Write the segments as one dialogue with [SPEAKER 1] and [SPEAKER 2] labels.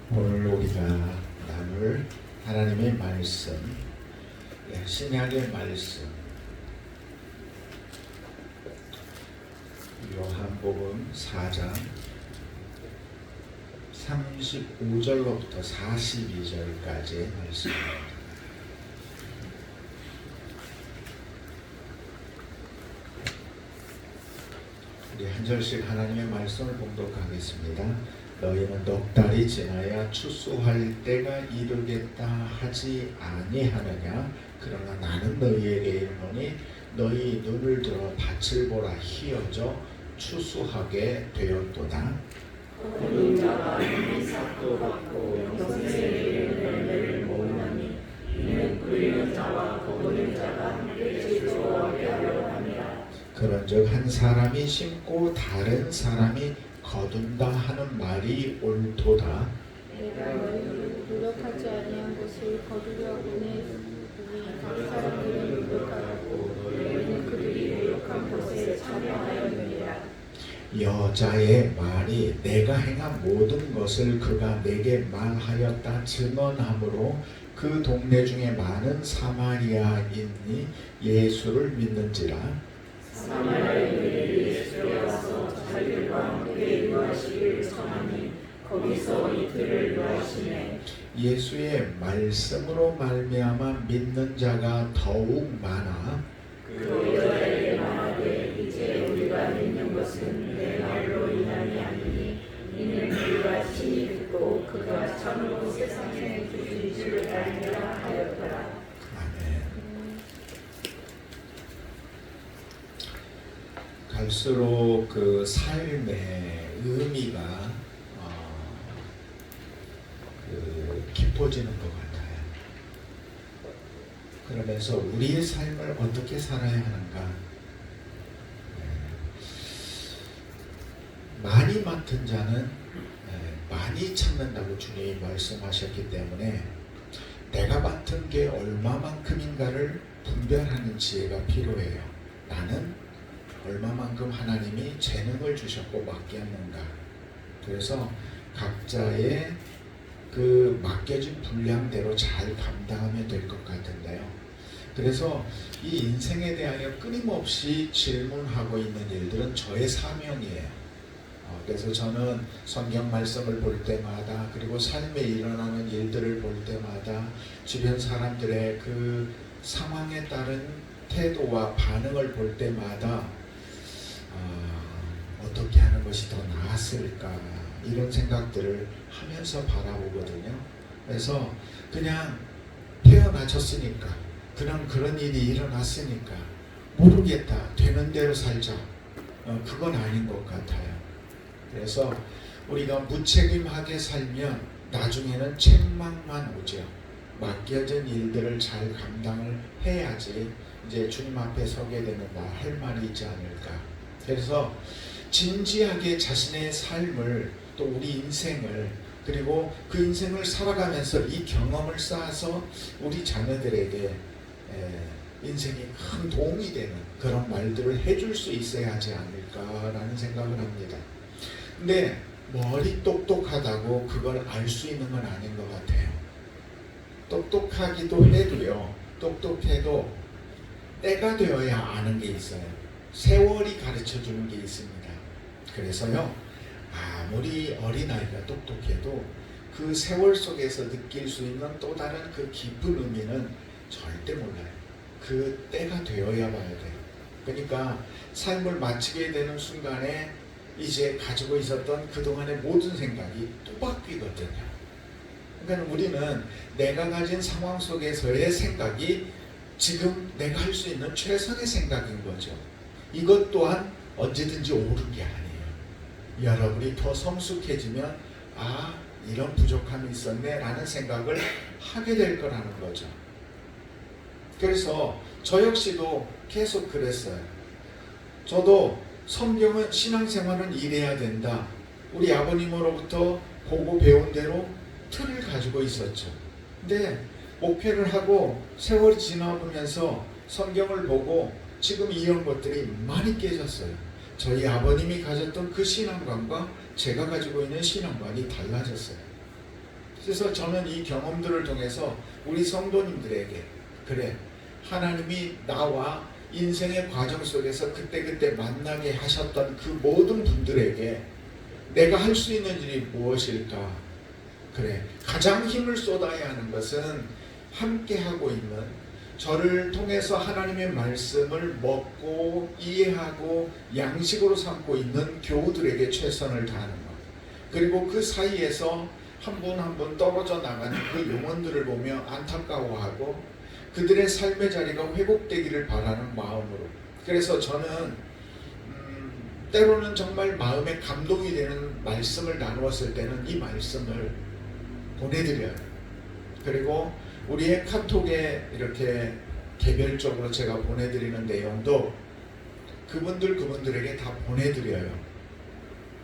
[SPEAKER 1] 오늘 우리가 나눌 하나님의 말씀, 신약의 말씀, 요한복음 4장 35절로부터 42절까지의 말씀입니다. 우리 한 절씩 하나님의 말씀을 봉독하겠습니다. 너희는 넉 달이 지나야 추수할 때가 이르겠다 하지 아니하느냐? 그러나 나는 너희에게 이르노니 너희 눈을 들어 밭을 보라. 희어져 추수하게 되었도다.
[SPEAKER 2] 거두는 자가 이미 삭도 받고 영생에 이르는 열매를 모으나니 이는 뿌리는 자와 거두는 자가 함께 즐거워하게 하려 함이라.
[SPEAKER 1] 그런즉 한 사람이 심고 다른 사람이 거둔다 하는 말이 옳도다.
[SPEAKER 3] 내가 너희를 노력하지 아니한 것을 거두려고는 각 사람들은 노력하고 너희는 그들이 노력한 것에 참여하였느니라.
[SPEAKER 1] 여자의 말이 내가 행한 모든 것을 그가 내게 말하였다 증언하므로 그 동네 중에 많은 사마리아인이 예수를 믿는지라.
[SPEAKER 2] 사마리아인들이 예수께 와서 자기들과 함께 유하시기를 청하니 거기서 이틀을 유하시매
[SPEAKER 1] 예수의 말씀으로 말미암아 믿는 자가 더욱 많아
[SPEAKER 2] 그 여자에게 말하되 이제 우리가 믿는 것은 내 말로 인함이 아니니 이는 우리가 친히 듣고 그가 참으로 세상에 주신 줄을 알리라 하였더라.
[SPEAKER 1] 아멘. 갈수록 그 삶의 의미가 깊어지는 것 같아요. 그러면서 우리의 삶을 어떻게 살아야 하는가? 많이 맡은 자는 많이 찾는다고 주님이 말씀하셨기 때문에 내가 맡은 게 얼마만큼인가를 분별하는 지혜가 필요해요. 나는 얼마만큼 하나님이 재능을 주셨고 맡겼는가. 그래서 각자의 그 맡겨진 분량대로 잘 감당하면 될 것 같은데요. 그래서 이 인생에 대하여 끊임없이 질문하고 있는 일들은 저의 사명이에요. 그래서 저는 성경 말씀을 볼 때마다 그리고 삶에 일어나는 일들을 볼 때마다 주변 사람들의 그 상황에 따른 태도와 반응을 볼 때마다 어떻게 하는 것이 더 나았을까 이런 생각들을 하면서 바라보거든요. 그래서 그냥 태어나졌으니까 그냥 그런 일이 일어났으니까 모르겠다 되는 대로 살자 그건 아닌 것 같아요. 그래서 우리가 무책임하게 살면 나중에는 책망만 오죠. 맡겨진 일들을 잘 감당을 해야지 이제 주님 앞에 서게 되는 날 할 말이 있지 않을까. 그래서 진지하게 자신의 삶을 또 우리 인생을 그리고 그 인생을 살아가면서 이 경험을 쌓아서 우리 자녀들에게 인생이 큰 도움이 되는 그런 말들을 해줄 수 있어야 하지 않을까라는 생각을 합니다. 근데 머리 똑똑하다고 그걸 알 수 있는 건 아닌 것 같아요. 똑똑하기도 해도요. 똑똑해도 때가 되어야 아는 게 있어요. 세월이 가르쳐주는 게 있습니다. 그래서요. 아무리 어린아이가 똑똑해도 그 세월 속에서 느낄 수 있는 또 다른 그 깊은 의미는 절대 몰라요. 그 때가 되어야 봐야 돼요. 그러니까 삶을 마치게 되는 순간에 이제 가지고 있었던 그동안의 모든 생각이 또 바뀌거든요. 그러니까 우리는 내가 가진 상황 속에서의 생각이 지금 내가 할 수 있는 최선의 생각인 거죠. 이것 또한 언제든지 옳은 게 아니에요. 여러분이 더 성숙해지면 이런 부족함이 있었네 라는 생각을 하게 될 거라는 거죠. 그래서 저 역시도 계속 그랬어요. 저도 성경은 신앙생활은 이래야 된다. 우리 아버님으로부터 보고 배운 대로 틀을 가지고 있었죠. 근데 목회를 하고 세월이 지나보면서 성경을 보고 지금 이런 것들이 많이 깨졌어요. 저희 아버님이 가졌던 그 신앙관과 제가 가지고 있는 신앙관이 달라졌어요. 그래서 저는 이 경험들을 통해서 우리 성도님들에게 그래 하나님이 나와 인생의 과정 속에서 그때그때 만나게 하셨던 그 모든 분들에게 내가 할 수 있는 일이 무엇일까? 그래 가장 힘을 쏟아야 하는 것은 함께 하고 있는 저를 통해서 하나님의 말씀을 먹고 이해하고 양식으로 삼고 있는 교우들에게 최선을 다하는 것. 그리고 그 사이에서 한 분 한 분 떨어져 나가는 그 영혼들을 보며 안타까워하고 그들의 삶의 자리가 회복되기를 바라는 마음으로. 그래서 저는 때로는 정말 마음에 감동이 되는 말씀을 나누었을 때는 이 말씀을 보내드려요. 그리고 우리의 카톡에 이렇게 개별적으로 제가 보내드리는 내용도 그분들에게 다 보내드려요.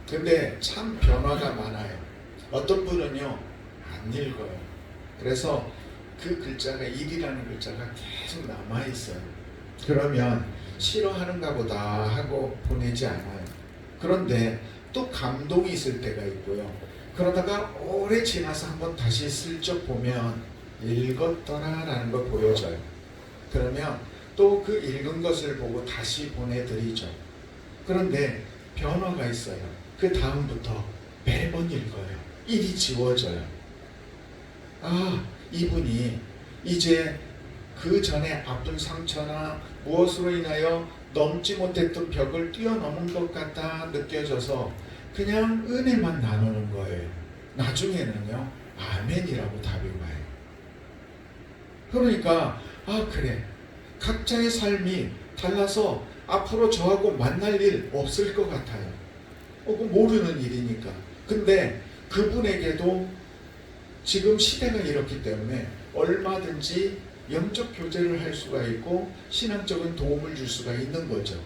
[SPEAKER 1] 근데 참 변화가 많아요. 어떤 분은요 안 읽어요. 그래서 그 글자가 일이라는 글자가 계속 남아있어요. 그러면 싫어하는가 보다 하고 보내지 않아요. 그런데 또 감동이 있을 때가 있고요. 그러다가 오래 지나서 한번 다시 슬쩍 보면 읽었더라라는 걸 보여줘요. 그러면 또 그 읽은 것을 보고 다시 보내드리죠. 그런데 변화가 있어요. 그 다음부터 매번 읽어요. 일이 지워져요. 아, 이분이 이제 그 전에 아픈 상처나 무엇으로 인하여 넘지 못했던 벽을 뛰어넘은 것 같다 느껴져서 그냥 은혜만 나누는 거예요. 나중에는요 아멘이라고 답이 와요. 그러니까 아 그래 각자의 삶이 달라서 앞으로 저하고 만날 일 없을 것 같아요. 모르는 일이니까. 근데 그분에게도 지금 시대가 이렇기 때문에 얼마든지 영적 교제를 할 수가 있고 신앙적인 도움을 줄 수가 있는 거죠.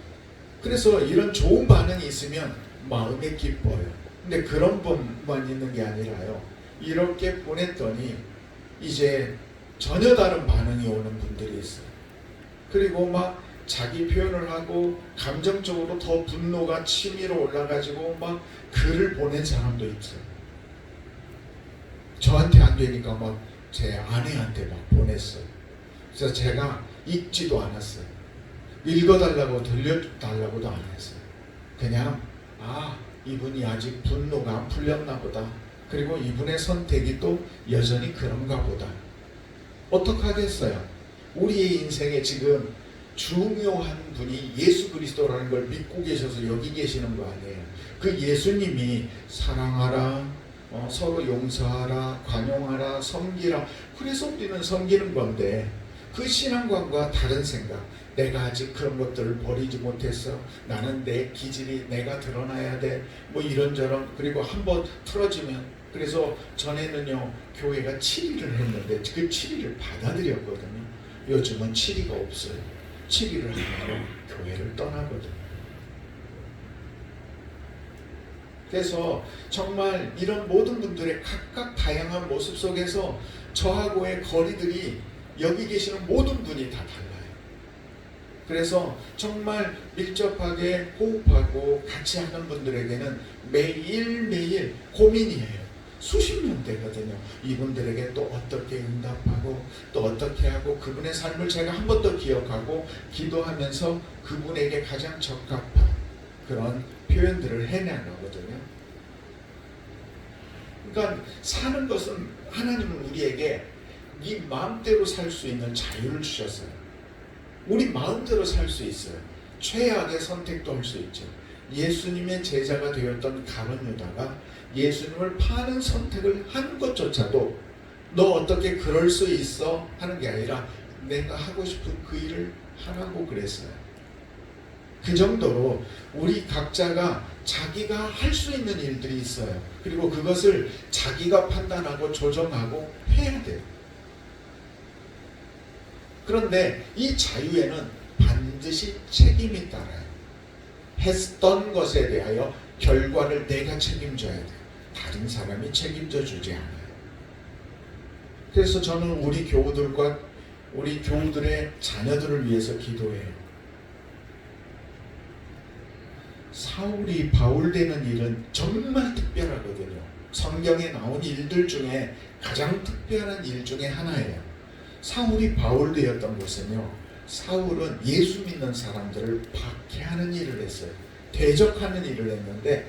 [SPEAKER 1] 그래서 이런 좋은 반응이 있으면 마음에 기뻐요. 근데 그런 분만 있는 게 아니라요. 이렇게 보냈더니 이제 전혀 다른 반응이 오는 분들이 있어요. 그리고 막 자기 표현을 하고 감정적으로 더 분노가 치밀어 올라가지고 막 글을 보낸 사람도 있어요. 저한테 안 되니까 막 제 아내한테 막 보냈어요. 그래서 제가 읽지도 않았어요. 읽어달라고 들려달라고도 안 했어요. 그냥 아 이분이 아직 분노가 안 풀렸나 보다. 그리고 이분의 선택이 또 여전히 그런가 보다. 어떡하겠어요. 우리의 인생에 지금 중요한 분이 예수 그리스도라는 걸 믿고 계셔서 여기 계시는 거 아니에요. 그 예수님이 사랑하라, 서로 용서하라, 관용하라, 섬기라. 그래서 우리는 섬기는 건데 그 신앙관과 다른 생각. 내가 아직 그런 것들을 버리지 못했어. 나는 내 기질이 내가 드러나야 돼. 뭐 이런저런. 그리고 한번 틀어지면 그래서 전에는요 교회가 7일을 했는데 그 7일을 받아들였거든요. 요즘은 7일가 없어요. 7일을 하면 교회를 떠나거든요. 그래서 정말 이런 모든 분들의 각각 다양한 모습 속에서 저하고의 거리들이 여기 계시는 모든 분이 다 달라요. 그래서 정말 밀접하게 호흡하고 같이 하는 분들에게는 매일매일 고민이에요. 수십 년 되거든요. 이분들에게 또 어떻게 응답하고 또 어떻게 하고 그분의 삶을 제가 한 번 더 기억하고 기도하면서 그분에게 가장 적합한 그런 표현들을 해내거든요. 그러니까 사는 것은 하나님은 우리에게 네 마음대로 살 수 있는 자유를 주셨어요. 우리 마음대로 살 수 있어요. 최악의 선택도 할 수 있죠. 예수님의 제자가 되었던 가룟 유다가 예수님을 파는 선택을 한 것조차도 너 어떻게 그럴 수 있어? 하는 게 아니라 내가 하고 싶은 그 일을 하라고 그랬어요. 그 정도로 우리 각자가 자기가 할 수 있는 일들이 있어요. 그리고 그것을 자기가 판단하고 조정하고 해야 돼요. 그런데 이 자유에는 반드시 책임이 따라요. 했던 것에 대하여 결과를 내가 책임져야 돼요. 다른 사람이 책임져 주지 않아요. 그래서 저는 우리 교우들과 우리 교우들의 자녀들을 위해서 기도해요. 사울이 바울 되는 일은 정말 특별하거든요. 성경에 나온 일들 중에 가장 특별한 일 중에 하나예요. 사울이 바울되었던 것은요, 사울은 예수 믿는 사람들을 박해하는 일을 했어요. 대적하는 일을 했는데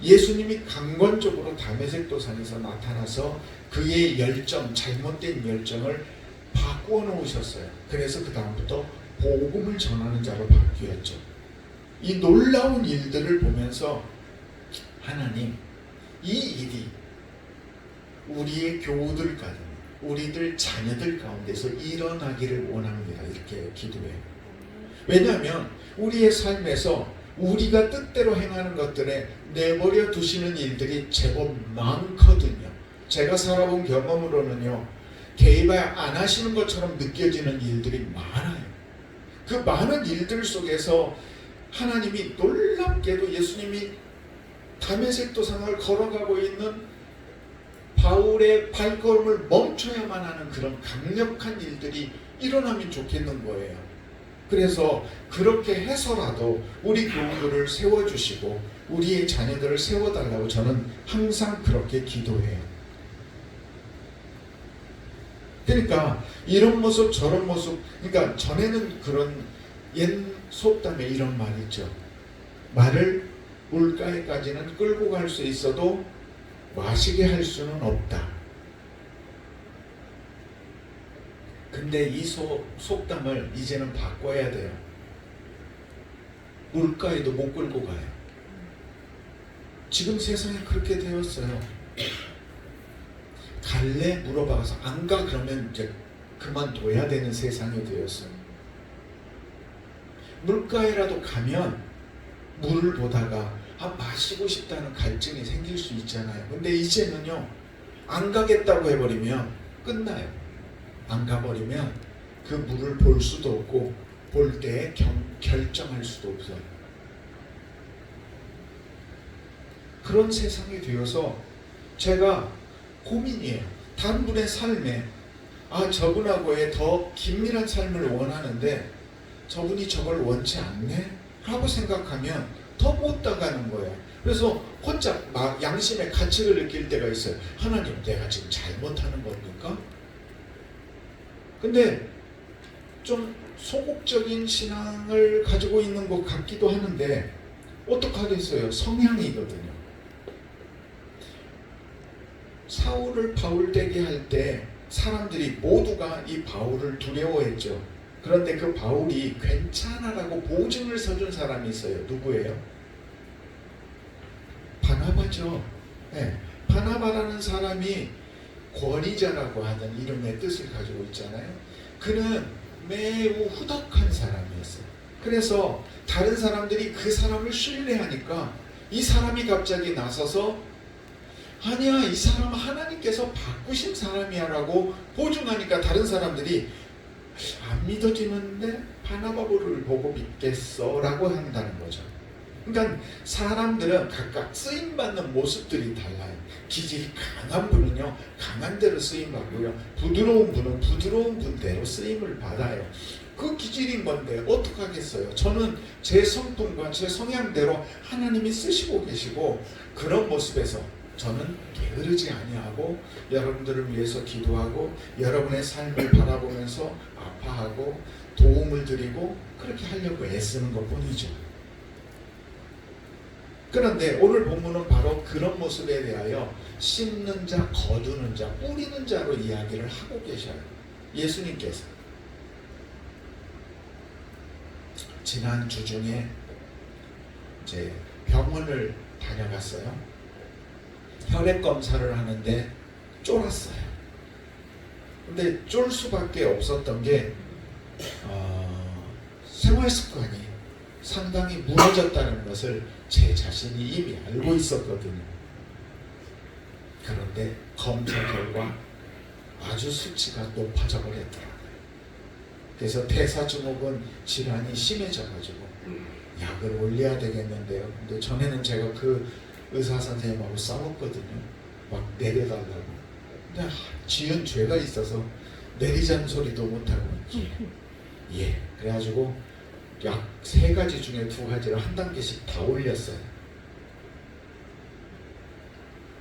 [SPEAKER 1] 예수님이 강권적으로 다메섹 도상에서 나타나서 그의 열정, 잘못된 열정을 바꾸어 놓으셨어요. 그래서 그 다음부터 복음을 전하는 자로 바뀌었죠. 이 놀라운 일들을 보면서 하나님, 이 일이 우리의 교우들 가운데, 우리들 자녀들 가운데서 일어나기를 원합니다. 이렇게 기도해요. 왜냐하면 우리의 삶에서 우리가 뜻대로 행하는 것들에 내버려 두시는 일들이 제법 많거든요. 제가 살아본 경험으로는요, 개입 안 하시는 것처럼 느껴지는 일들이 많아요. 그 많은 일들 속에서 하나님이 놀랍게도 예수님이 다메섹 도상을 걸어가고 있는 바울의 발걸음을 멈춰야만 하는 그런 강력한 일들이 일어나면 좋겠는 거예요. 그래서 그렇게 해서라도 우리 교우들을 세워주시고 우리의 자녀들을 세워달라고 저는 항상 그렇게 기도해요. 그러니까 이런 모습 저런 모습, 그러니까 전에는 그런 옛 속담에 이런 말 있죠. 말을 물가에까지는 끌고 갈 수 있어도 마시게 할 수는 없다. 근데 이 속담을 이제는 바꿔야 돼요. 물가에도 못 끌고 가요. 지금 세상이 그렇게 되었어요. 갈래? 물어봐서 안 가? 그러면 이제 그만둬야 되는 세상이 되었어요. 물가에라도 가면 물을 보다가 마시고 싶다는 갈증이 생길 수 있잖아요. 근데 이제는요, 안 가겠다고 해버리면 끝나요. 안 가버리면 그 물을 볼 수도 없고 볼 때에 결정할 수도 없어요. 그런 세상이 되어서 제가 고민이에요. 다른 분의 삶에 저분하고의 더 긴밀한 삶을 원하는데 저분이 저걸 원치 않네? 라고 생각하면 더 못 나가는 거예요. 그래서 혼자 양심의 가책을 느낄 때가 있어요. 하나님, 내가 지금 잘못하는 겁니까? 근데 좀 소극적인 신앙을 가지고 있는 것 같기도 하는데 어떡하겠어요? 성향이거든요. 사울을 바울되게 할 때 사람들이 모두가 이 바울을 두려워했죠. 그런데 그 바울이 괜찮아라고 보증을 서준 사람이 있어요. 누구예요? 바나바죠. 네. 바나바라는 사람이 권위자라고 하는 이름의 뜻을 가지고 있잖아요. 그는 매우 후덕한 사람이었어요. 그래서 다른 사람들이 그 사람을 신뢰하니까 이 사람이 갑자기 나서서 아니야, 이 사람 하나님께서 바꾸신 사람이야 라고 보증하니까 다른 사람들이 안 믿어지는데 바나바를 보고 믿겠어 라고 한다는 거죠. 그러니까 사람들은 각각 쓰임받는 모습들이 달라요. 기질이 강한 분은요, 강한 대로 쓰임받고요, 부드러운 분은 부드러운 분대로 쓰임을 받아요. 그 기질인 건데 어떡하겠어요. 저는 제 성품과 제 성향대로 하나님이 쓰시고 계시고 그런 모습에서 저는 게으르지 아니하고 여러분들을 위해서 기도하고 여러분의 삶을 바라보면서 아파하고 도움을 드리고 그렇게 하려고 애쓰는 것뿐이죠. 그런데 오늘 본문은 바로 그런 모습에 대하여 심는 자, 거두는 자, 뿌리는 자로 이야기를 하고 계셔요. 예수님께서 지난 주 중에 이제 병원을 다녀갔어요. 혈액 검사를 하는데 쫄았어요. 근데 쫄 수밖에 없었던 게 생활 습관이 상당히 무너졌다는 것을 제 자신이 이미 알고 있었거든요. 그런데 검사 결과 아주 수치가 높아져 버렸더라고요. 그래서 대사증후군 질환이 심해져가지고 약을 올려야 되겠는데요. 근데 전에는 제가 그 의사 선생님하고 싸웠거든요. 막 내려달라고. 근데 지은 죄가 있어서 내리자는 소리도 못하고 예, 그래가지고 약 3가지 중에 2가지를 한 단계씩 다 올렸어요.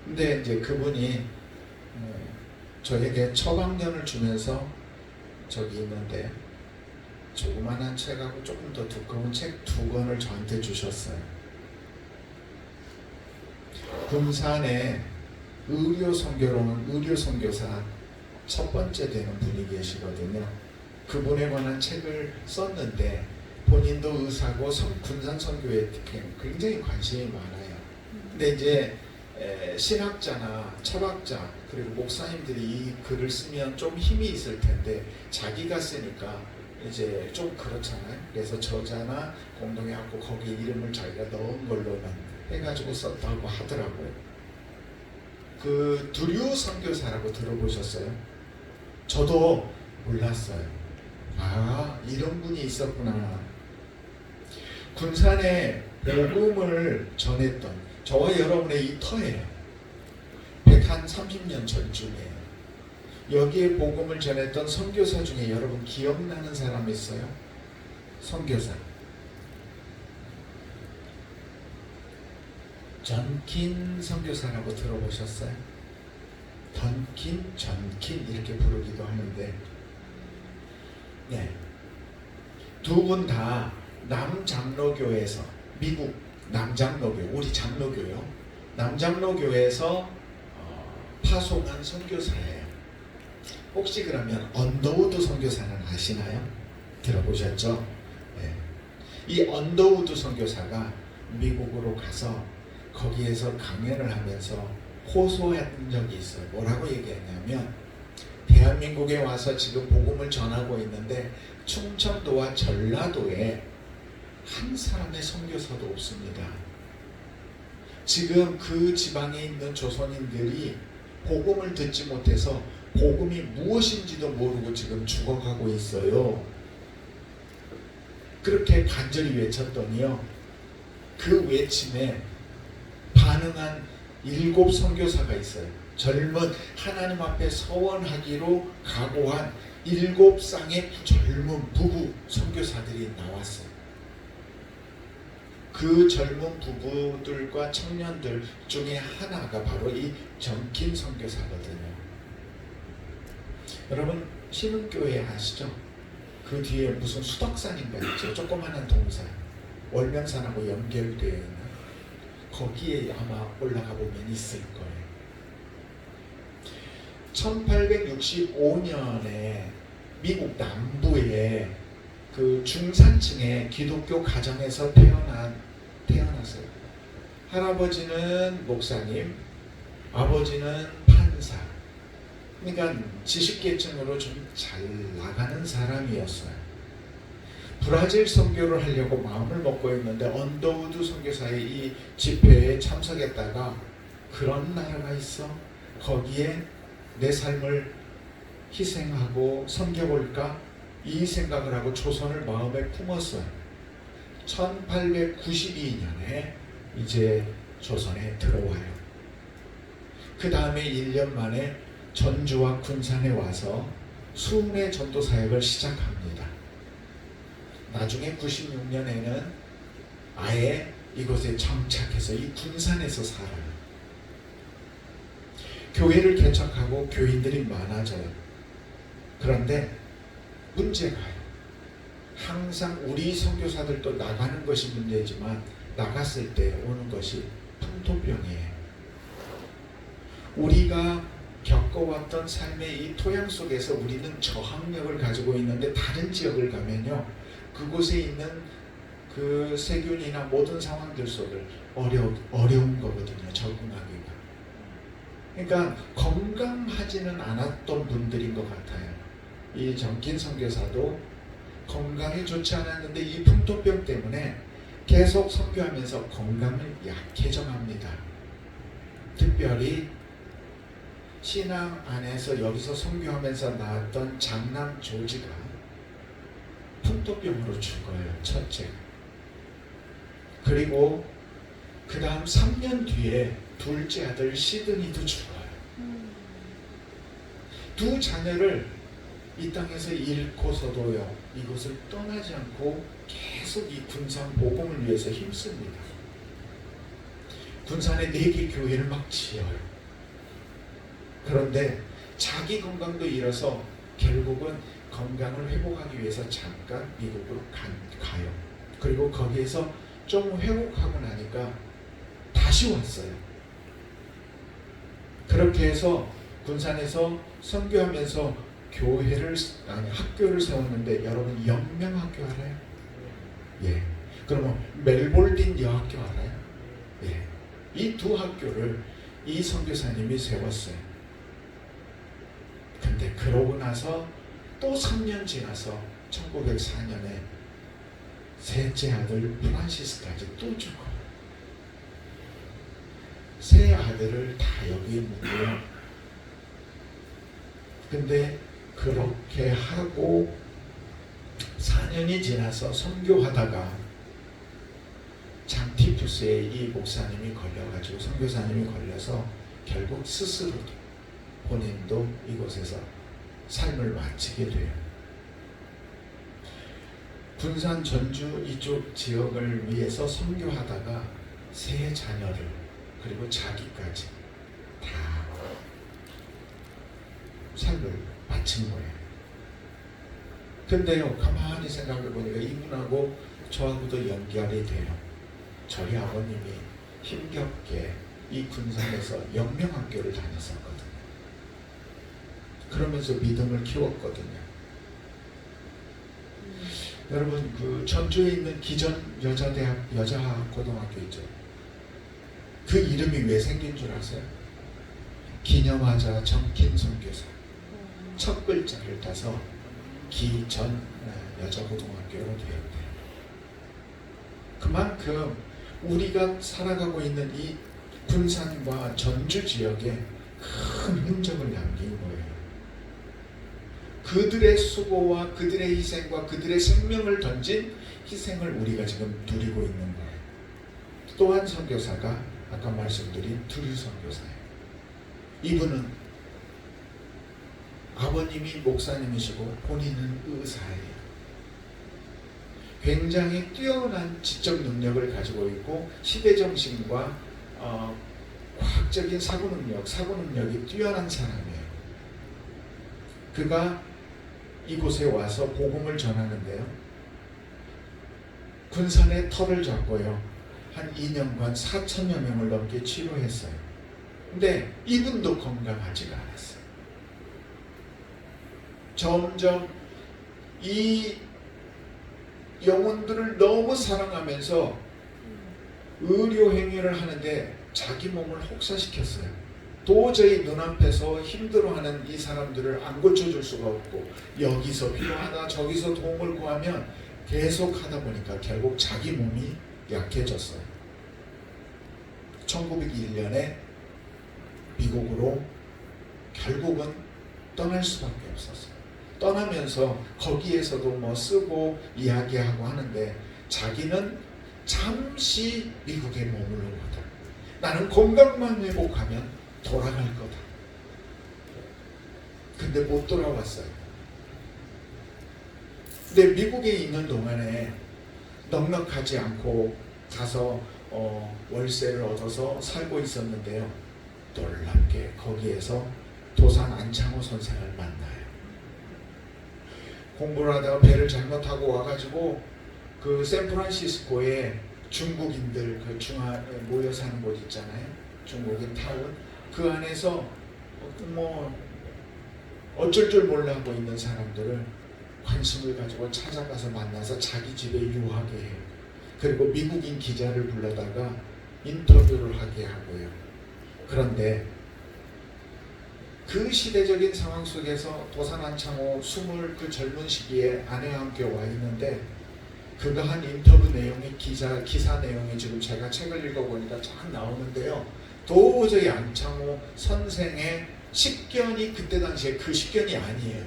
[SPEAKER 1] 근데 이제 그분이 저에게 처방전을 주면서 저기 있는데 조그만한 책하고 조금 더 두꺼운 책 2권을 저한테 주셨어요. 군산에 의료 선교로는 의료 선교사 첫 번째 되는 분이 계시거든요. 그분에 관한 책을 썼는데 본인도 의사고 군산 선교에 굉장히 관심이 많아요. 근데 이제 신학자나 철학자 그리고 목사님들이 이 글을 쓰면 좀 힘이 있을 텐데 자기가 쓰니까 이제 좀 그렇잖아요. 그래서 저자나 공동해갖고 거기 이름을 자기가 넣은 걸로는 해가지고 썼다고 하더라고요. 그 두류 선교사라고 들어보셨어요? 저도 몰랐어요. 아, 이런 분이 있었구나. 군산에 복음을 전했던 저와 여러분의 이 터예요. 130년 전쯤이에요. 여기에 복음을 전했던 선교사 중에 여러분 기억나는 사람 있어요? 선교사 전킨 선교사라고 들어보셨어요? 던킨, 전킨 이렇게 부르기도 하는데 네. 두 분 다 남장로교에서 미국 남장로교 우리 장로교요. 남장로교에서 파송한 선교사예요. 혹시 그러면 언더우드 선교사는 아시나요? 들어보셨죠? 네. 이 언더우드 선교사가 미국으로 가서 거기에서 강연을 하면서 호소한 적이 있어요. 뭐라고 얘기했냐면 대한민국에 와서 지금 복음을 전하고 있는데 충청도와 전라도에 한 사람의 선교사도 없습니다. 지금 그 지방에 있는 조선인들이 복음을 듣지 못해서 복음이 무엇인지도 모르고 지금 죽어가고 있어요. 그렇게 간절히 외쳤더니요. 그 외침에 반응한 7 선교사가 있어요. 젊은 하나님 앞에 서원하기로 각오한 7쌍의 젊은 부부 선교사들이 나왔어요. 그 젊은 부부들과 청년들 중에 하나가 바로 이 전킨 선교사거든요. 여러분 신흥교회 아시죠? 그 뒤에 무슨 수덕산인가 있죠? 조그마한 동산 월명산하고 연결되어 있는 거기에 아마 올라가 보면 있을 거예요. 1865년에 미국 남부의 그 중산층의 기독교 가정에서 태어났어요. 할아버지는 목사님, 아버지는 판사. 그러니까 지식계층으로 좀 잘 나가는 사람이었어요. 브라질 선교를 하려고 마음을 먹고 있는데 언더우드 선교사의 이 집회에 참석했다가 그런 나라가 있어? 거기에 내 삶을 희생하고 섬겨볼까? 이 생각을 하고 조선을 마음에 품었어요. 1892년에 이제 조선에 들어와요. 그 다음에 1년 만에 전주와 군산에 와서 수훈의 전도 사역을 시작합니다. 나중에 96년에는 아예 이곳에 정착해서 이 군산에서 살아요. 교회를 개척하고 교인들이 많아져요. 그런데 문제가요. 항상 우리 선교사들도 나가는 것이 문제지만 나갔을 때 오는 것이 풍토병이에요. 우리가 겪어왔던 삶의 이 토양 속에서 우리는 저항력을 가지고 있는데 다른 지역을 가면요. 그곳에 있는 그 세균이나 모든 상황들 속을 어려운 거거든요. 적응하기가. 그러니까 건강하지는 않았던 분들인 것 같아요. 이 전킨 선교사도 건강이 좋지 않았는데 이 풍토병 때문에 계속 선교하면서 건강을 약해져갑니다. 특별히 신앙 안에서 여기서 선교하면서 나왔던 장남 조지가 풍토병으로 죽어요. 첫째. 그리고 그 다음 3년 뒤에 둘째 아들 시드니도 죽어요. 두 자녀를 이 땅에서 잃고서도요. 이곳을 떠나지 않고 계속 이 군산 복음을 위해서 힘씁니다. 군산에 4개 교회를 막 지어요. 그런데 자기 건강도 잃어서 결국은 건강을 회복하기 위해서 잠깐 미국으로 가요. 그리고 거기에서 좀 회복하고 나니까 다시 왔어요. 그렇게 해서 군산에서 선교하면서 학교를 세웠는데 여러분 영명학교 알아요? 예. 그러면 멜볼딘 여학교 알아요? 예. 이 두 학교를 이 선교사님이 세웠어요. 근데 그러고 나서 또 3년 지나서 1904년에 셋째 아들 프란시스까지 또 죽어. 세 아들을 다 여기에 묻고요. 근데 그렇게 하고 4년이 지나서 선교하다가 장티푸스에 이 목사님이 걸려가지고 선교사님이 걸려서 결국 스스로도 본인도 이곳에서 삶을 마치게 돼요. 군산 전주 이쪽 지역을 위해서 선교하다가 세 자녀를 그리고 자기까지 다 삶을 마친 거예요. 근데요, 가만히 생각해 보니까 이분하고 저하고도 연결이 돼요. 저희 아버님이 힘겹게 이 군산에서 영명학교를 다녔었거든요. 그러면서 믿음을 키웠거든요. 여러분, 그 전주에 있는 기전 여자고등학교 있죠. 그 이름이 왜 생긴 줄 아세요? 기념하자 정kin선 교사. 첫 글자를 따서 기전 여자고등학교로 되었대요. 그만큼 우리가 살아가고 있는 이 군산과 전주 지역에 큰 흔적을 남긴 거예요. 그들의 수고와 그들의 희생과 그들의 생명을 던진 희생을 우리가 지금 누리고 있는 거예요. 또한 선교사가 아까 말씀드린 두류 선교사예요. 이분은 아버님이 목사님이시고 본인은 의사예요. 굉장히 뛰어난 지적 능력을 가지고 있고 시대정신과 과학적인 사고 능력이 뛰어난 사람이에요. 그가 이곳에 와서 복음을 전하는데요. 군산에 터를 잡고요. 한 2년간 4천여 명을 넘게 치료했어요. 근데 이분도 건강하지가 않았어요. 점점 이 영혼들을 너무 사랑하면서 의료 행위를 하는데 자기 몸을 혹사시켰어요. 도저히 눈앞에서 힘들어하는 이 사람들을 안 고쳐줄 수가 없고 여기서 필요하다 저기서 도움을 구하면 계속 하다 보니까 결국 자기 몸이 약해졌어요. 1901년에 미국으로 결국은 떠날 수밖에 없었어요. 떠나면서 거기에서도 뭐 쓰고 이야기하고 하는데 자기는 잠시 미국에 머무르는 거다. 나는 건강만 회복하면 돌아갈 거다. 근데 못 돌아왔어요. 근데 미국에 있는 동안에 넉넉하지 않고 가서 월세를 얻어서 살고 있었는데요. 놀랍게 거기에서 도산 안창호 선생을 만나요. 공부를 하다가 배를 잘못 타고 와가지고 그 샌프란시스코에 중국인들 그 모여 사는 곳 있잖아요. 중국인 타운 그 안에서 뭐 어쩔 줄 몰라 하고 있는 사람들을 관심을 가지고 찾아가서 만나서 자기 집에 유하게 해요. 그리고 미국인 기자를 불러다가 인터뷰를 하게 하고요. 그런데 그 시대적인 상황 속에서 도산 안창호 20 그 젊은 시기에 아내와 함께 와 있는데 그가 한 인터뷰 내용이 기사 내용이 지금 제가 책을 읽어보니까 쫙 나오는데요. 도저히 안창호 선생의 식견이 그때 당시에 그 식견이 아니에요.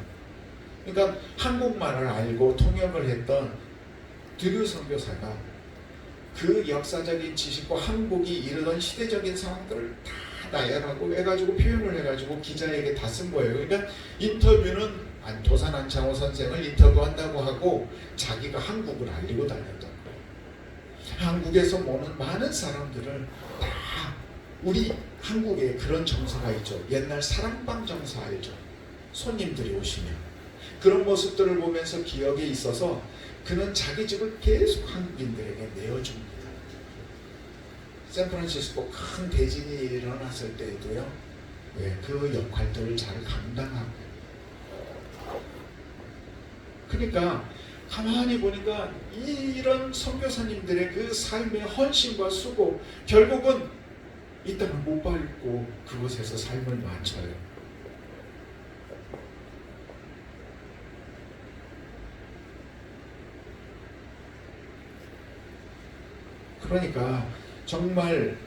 [SPEAKER 1] 그러니까 한국말을 알고 통역을 했던 두류 선교사가 그 역사적인 지식과 한국이 이르던 시대적인 상황들을 다 나열하고 해가지고 표현을 해가지고 기자에게 다 쓴 거예요. 그러니까 인터뷰는 도산 안창호 선생을 인터뷰한다고 하고 자기가 한국을 알리고 다녔던 거예요. 한국에서 모는 많은 사람들을 다 우리 한국에 그런 정서가 있죠. 옛날 사랑방 정서 알죠? 손님들이 오시면 그런 모습들을 보면서 기억에 있어서 그는 자기 집을 계속 한국인들에게 내어줍니다. 샌프란시스코 큰 대진이 일어났을 때에도요, 그 역할들을 잘 감당하고. 그러니까 가만히 보니까 이런 선교사님들의 그 삶의 헌신과 수고, 결국은 이 땅을 못 밟고 그곳에서 삶을 마쳐요. 그러니까 정말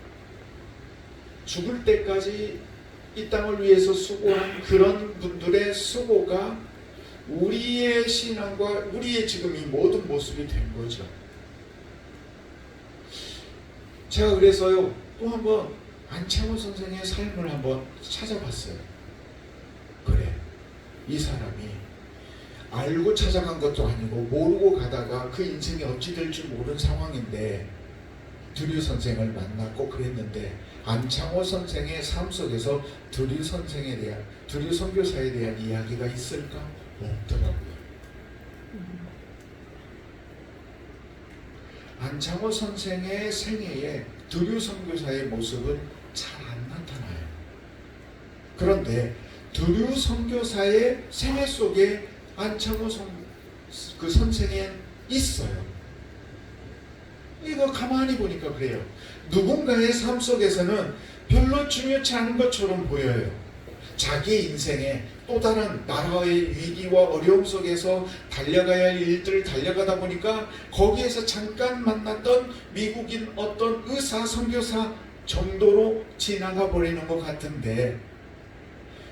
[SPEAKER 1] 죽을 때까지 이 땅을 위해서 수고한 그런 분들의 수고가 우리의 신앙과 우리의 지금 이 모든 모습이 된 거죠. 제가 그래서요, 또 한번 안창호 선생의 삶을 한번 찾아봤어요. 그래, 이 사람이 알고 찾아간 것도 아니고 모르고 가다가 그 인생이 어찌 될지 모르는 상황인데 두류 선생을 만났고 그랬는데, 안창호 선생의 삶 속에서 두류 선생에 대한, 두류 선교사에 대한 이야기가 있을까? 없더라고요. 안창호 선생의 생애에 두류 선교사의 모습은 잘 안 나타나요. 그런데 두류 선교사의 생애 속에 안창호 그 선생은 있어요. 이거 가만히 보니까 그래요. 누군가의 삶 속에서는 별로 중요치 않은 것처럼 보여요. 자기 인생에 또 다른 나라의 위기와 어려움 속에서 달려가야 할 일들을 달려가다 보니까 거기에서 잠깐 만났던 미국인 어떤 의사, 선교사 정도로 지나가 버리는 것 같은데,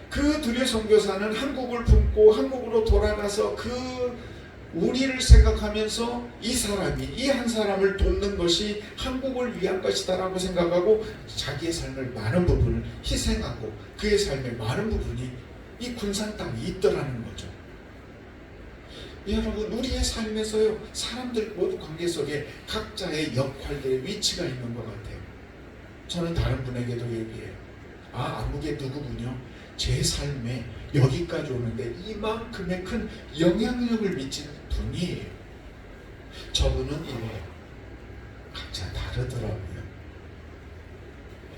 [SPEAKER 1] 그 두류 선교사는 한국을 품고 한국으로 돌아가서 그 우리를 생각하면서 이 사람이, 이 한 사람을 돕는 것이 한국을 위한 것이다라고 생각하고 자기의 삶을 많은 부분을 희생하고 그의 삶의 많은 부분이 이 군산 땅에 있더라는 거죠. 여러분, 우리의 삶에서요, 사람들 모두 관계 속에 각자의 역할들의 위치가 있는 것 같아요. 저는 다른 분에게도 얘기해요. 아무개 누구군요. 제 삶에 여기까지 오는데 이만큼의 큰 영향력을 미치는 분이에요. 저분은 이래요. 각자 다르더라고요.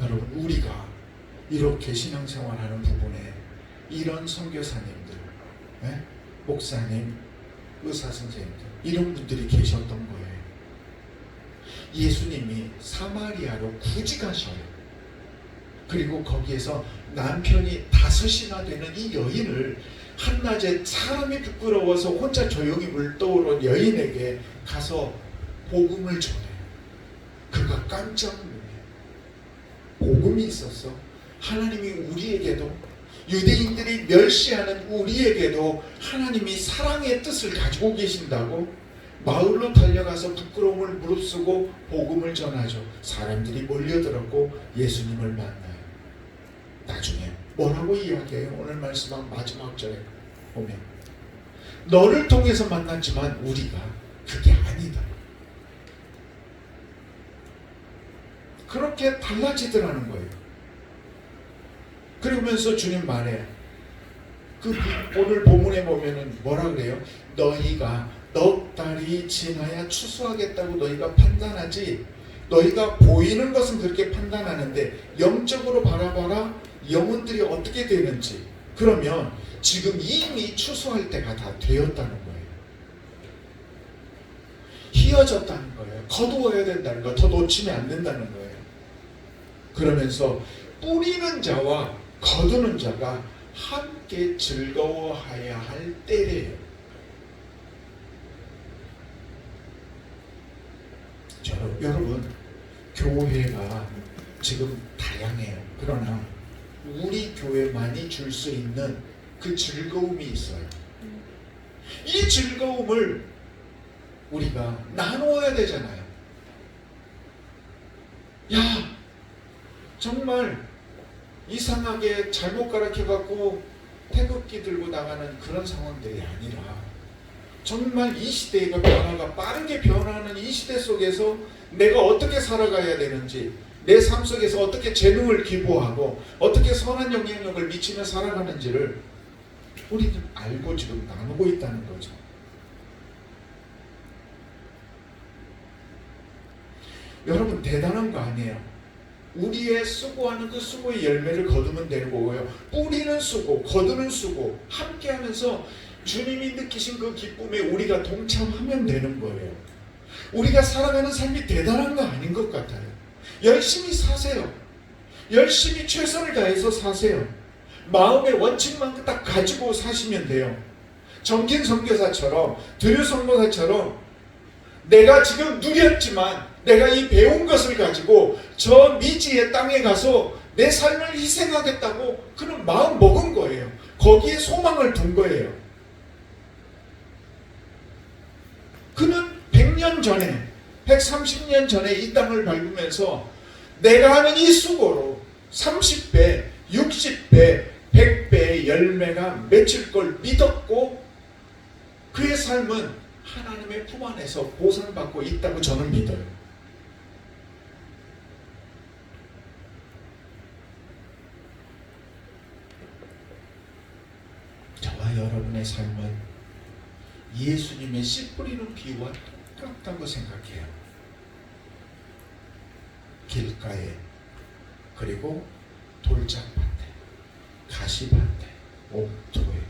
[SPEAKER 1] 여러분, 우리가 이렇게 신앙생활하는 부분에 이런 선교사님들, 목사님, 의사선생님들, 이런 분들이 계셨던 거예요. 예수님이 사마리아로 굳이 가셔요. 그리고 거기에서 남편이 5이나 되는 이 여인을 한낮에 사람이 부끄러워서 혼자 조용히 물떠오른 여인에게 가서 복음을 전해요. 그가 깜짝 놀래요. 복음이 있었어. 하나님이 우리에게도, 유대인들이 멸시하는 우리에게도 하나님이 사랑의 뜻을 가지고 계신다고 마을로 달려가서 부끄러움을 무릅쓰고 복음을 전하죠. 사람들이 몰려들었고 예수님을 만나요. 나중에 뭐라고 이야기해요? 오늘 말씀 마지막 절에 보면 너를 통해서 만났지만 우리가 그게 아니다. 그렇게 달라지더라는 거예요. 그러면서 주님 말해, 오늘 본문에 보면은 뭐라 그래요? 너희가 넉 달이 지나야 추수하겠다고 너희가 판단하지, 너희가 보이는 것은 그렇게 판단하는데 영적으로 바라봐라, 영혼들이 어떻게 되는지. 그러면 지금 이미 추수할 때가 다 되었다는 거예요. 희어졌다는 거예요. 거두어야 된다는 거, 더 놓치면 안 된다는 거예요. 그러면서 뿌리는 자와 거두는 자가 함께 즐거워해야 할 때래요. 여러분, 교회가 지금 다양해요. 그러나 우리 교회만이 줄 수 있는 그 즐거움이 있어요. 이 즐거움을 우리가 나누어야 되잖아요. 야, 정말 이상하게 잘못 가르쳐갖고 태극기 들고 나가는 그런 상황들이 아니라, 정말 이 시대가 변화가 빠르게 변화하는 이 시대 속에서 내가 어떻게 살아가야 되는지, 내 삶 속에서 어떻게 재능을 기부하고 어떻게 선한 영향력을 미치며 살아가는지를 우리는 알고 지금 나누고 있다는 거죠. 여러분 대단한 거 아니에요. 우리의 수고하는 그 수고의 열매를 거두면 되는 거고요. 뿌리는 수고, 거두는 수고 함께하면서 주님이 느끼신 그 기쁨에 우리가 동참하면 되는 거예요. 우리가 살아가는 삶이 대단한 거 아닌 것 같아요. 열심히 사세요. 열심히 최선을 다해서 사세요. 마음의 원칙만 딱 가지고 사시면 돼요. 정긴 선교사처럼, 드류 선교사처럼 내가 지금 누렸지만 내가 이 배운 것을 가지고 저 미지의 땅에 가서 내 삶을 희생하겠다고 그는 마음 먹은 거예요. 거기에 소망을 둔 거예요. 그는 100년 전에 130년 전에 이 땅을 밟으면서 내가 하는 이 수고로 30배, 60배, 100배의 열매가 맺힐 걸 믿었고 그의 삶은 하나님의 품 안에서 보상받고 있다고 저는 믿어요. 저와 여러분의 삶은 예수님의 씨 뿌리는 비유와 똑같다고 생각해요. 길가에 그리고 돌짝밭에 가시밭에 옥토에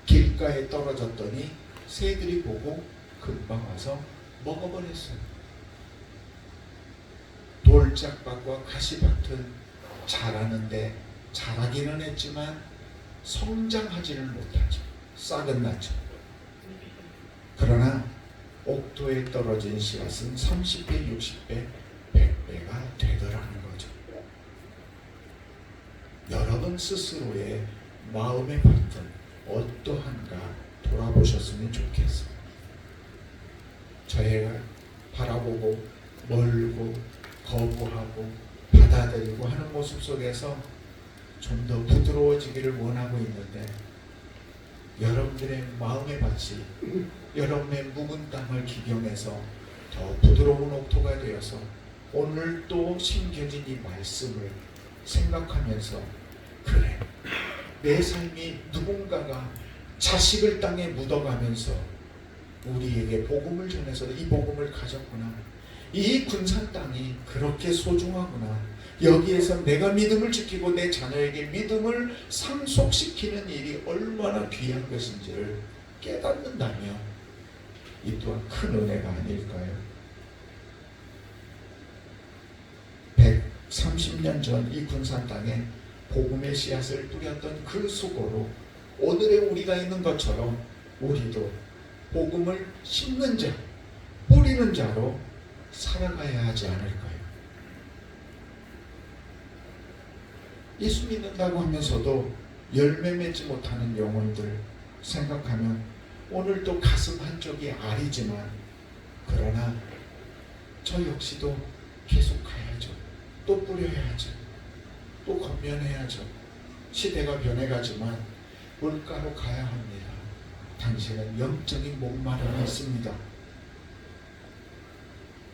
[SPEAKER 1] 길가에 떨어졌더니 새들이 보고 금방 와서 먹어버렸어요. 돌짝밭과 가시밭은 자라는데 자라기는 했지만 성장하지는 못하죠. 싹은 나죠. 그러나 옥토에 떨어진 씨앗은 30배, 60배, 100배가 되더라는 거죠. 여러분 스스로의 마음의 밭은 어떠한가 돌아보셨으면 좋겠어요. 저희가 바라보고 멀고 거부하고 받아들이고 하는 모습 속에서 좀 더 부드러워지기를 원하고 있는데 여러분들의 마음의 밭이 여러분의 묵은 땅을 기경해서 더 부드러운 옥토가 되어서 오늘 또 심겨진 이 말씀을 생각하면서 그래 내 삶이 누군가가 자식을 땅에 묻어가면서 우리에게 복음을 전해서 이 복음을 가졌구나. 이 군산 땅이 그렇게 소중하구나. 여기에서 내가 믿음을 지키고 내 자녀에게 믿음을 상속시키는 일이 얼마나 귀한 것인지를 깨닫는다면 이 또한 큰 은혜가 아닐까요? 130년 전 이 군산 땅에 복음의 씨앗을 뿌렸던 그 수고로 오늘의 우리가 있는 것처럼 우리도 복음을 심는 자, 뿌리는 자로 살아가야 하지 않을까요? 예수 믿는다고 하면서도 열매 맺지 못하는 영혼들 생각하면 오늘도 가슴 한쪽이 아리지만 그러나 저 역시도 계속 가야죠. 또 뿌려야죠. 또 건면해야죠. 시대가 변해가지만 물가로 가야 합니다. 당신은 영적인 목마름이 있습니다.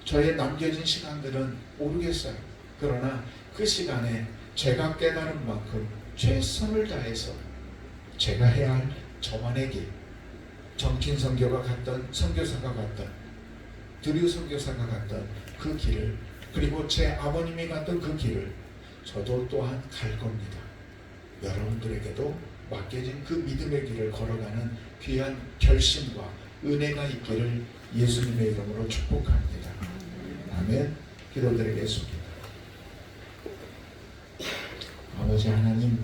[SPEAKER 1] 저의 남겨진 시간들은 모르겠어요. 그러나 그 시간에 제가 깨달은 만큼 최선을 다해서 제가 해야 할 저만의 길, 정킨 선교가 갔던 선교사가 갔던 드류 선교사가 갔던 그 길을 그리고 제 아버님이 갔던 그 길을 저도 또한 갈 겁니다. 여러분들에게도 맡겨진 그 믿음의 길을 걸어가는 귀한 결심과 은혜가 있기를 예수님의 이름으로 축복합니다. 아멘. 기도드리겠습니다. 아버지 하나님,